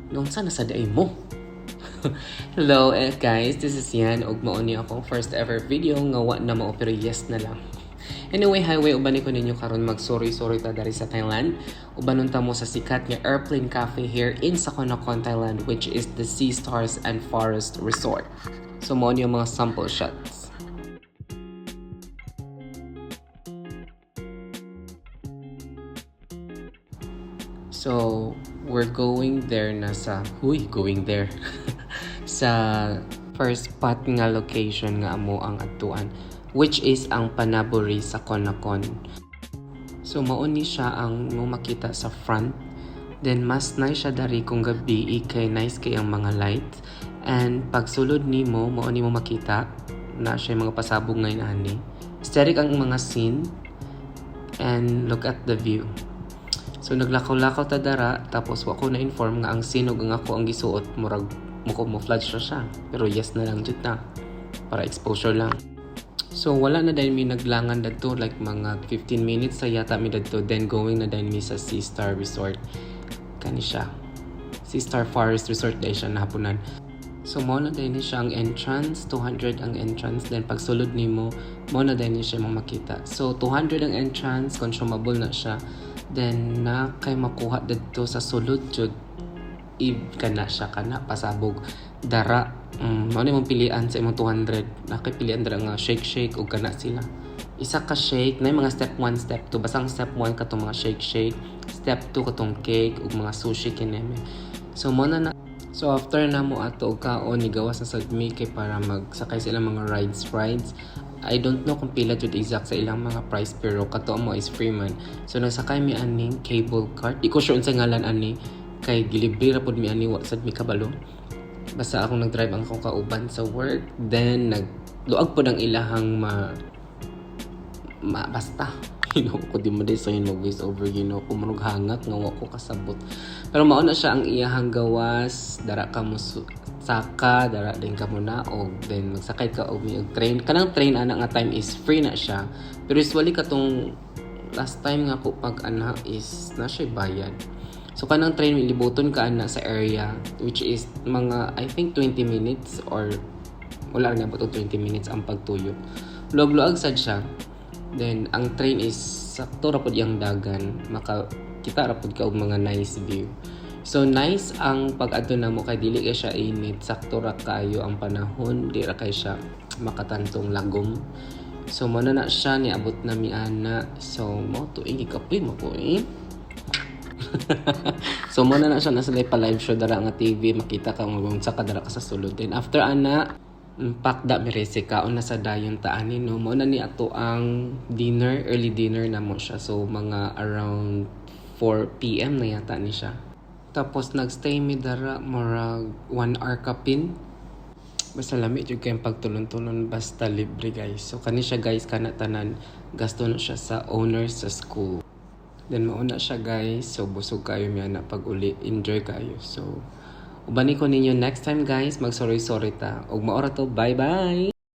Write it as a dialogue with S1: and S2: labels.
S1: Nung sana sa day mo. Hello guys, this is Yan. Ug mao ni akong first ever video nga wa na mao pero yes na lang. Anyway, highway uban ko ninyo karon mag-sorry ta dari sa Thailand. Ubanon ta mo sa sikat nga Airplane Cafe here in Sakonnakhon, Thailand, which is the Sea Stars and Forest Resort. So mao ni yung mga sample shots. So, we're going there na sa... going there. sa first spot nga location nga amo ang atuan, which is ang Panaburi sa Sakonnakhon. So, mauni siya ang mo makita sa front. Then, mas nice siya dari kung gabi, kay nice kay ang mga lights. And, pagsulod ni mo, mauni mo makita na siya mga pasabog ngayon ani. Aesthetic ang mga scene. And, look at the view. So naglakaw-lakaw ta dara, tapos wa ko na-inform nga ang sinog nga ako ang gisuot, murag mo flash siya. Pero yes na lang jud na. Para exposure lang. So wala na dahil mi naglangan dadto, like mga 15 minutes sa yata mi dadto, then going na dahil mi sa Sea Star Resort. Kani siya. Sea Star Forest Resort dahil siya nahapunan. So mo na dahil siya ang entrance, 200 ang entrance, then pag sulod nimo mo na dahil siya makita. So 200 ang entrance, consumable na siya. Then na kay makuha dito sa sulod jud kana siya kana pasabog dara. Mao ni mong pilian sa imong 200. Na kay pilian dara nga shake ug kana sila. Isa ka shake na mga step 1, step 2. Basang step 1 katong mga shake, step 2 katong cake ug mga sushi kineme. So mo na so after na mo ato og kaon ni gawas na sad mi kay para magsakay sila mga rides. I don't know kung pila jud exact sa ilang mga price pero kato mo is free man. So nagsakay mi aning cable cart. Di ko sure unsa ngalan ani kay gilibre ra pud mi ani wa sad mi kabalo. Basta akong nag-drive ang akong kauban sa work, then nagluag pud ang ilahang basta ko di mo day so yun mag-voice over kung manog hangat nga wa ko kasabot. Pero mao na siya ang iyahang gawas, dara ka mo saka, dara din ka mo na og then magsakay ka og train. Kanang train ana nga time is free na siya. Pero usually katong last time nga ko pag ana is na siya bayad. So kanang train libuton ka ana sa area which is mga I think 20 minutes or wala na ba 20 minutes ang pagtuyo. Luag-luag sad siya. Then ang train is sakto ra pud yang dagan, makakita ra pud ka og mga nice view. So nice ang pag-adto na mo kay dili kay siya init, sakto ra kayo ang panahon, di ra kay siya makatantong lagom. So mo na siya niabot na mi ana. So mo tuig ikapoy mo ko So mo na siya nasa live pa live show dara nga TV, makita ka mo sa kadara ka sa sulod. Then after ana pakda mirese kaon na sa dayon taanin no mo na ni ato ang dinner, early dinner na mo siya. So mga around 4 PM na yata ni siya. Tapos nagstay mi dara murag 1 hour kapin. Basta lami jud kay pagtulon-tulon, basta libre guys. So kani siya guys kana tanan gasto na siya sa owners sa school. Then mauna siya guys. So busog kayo mi ana pag uli, enjoy kayo. So ubani ko ninyo next time guys, mag sorry ta. Og maora to, bye bye.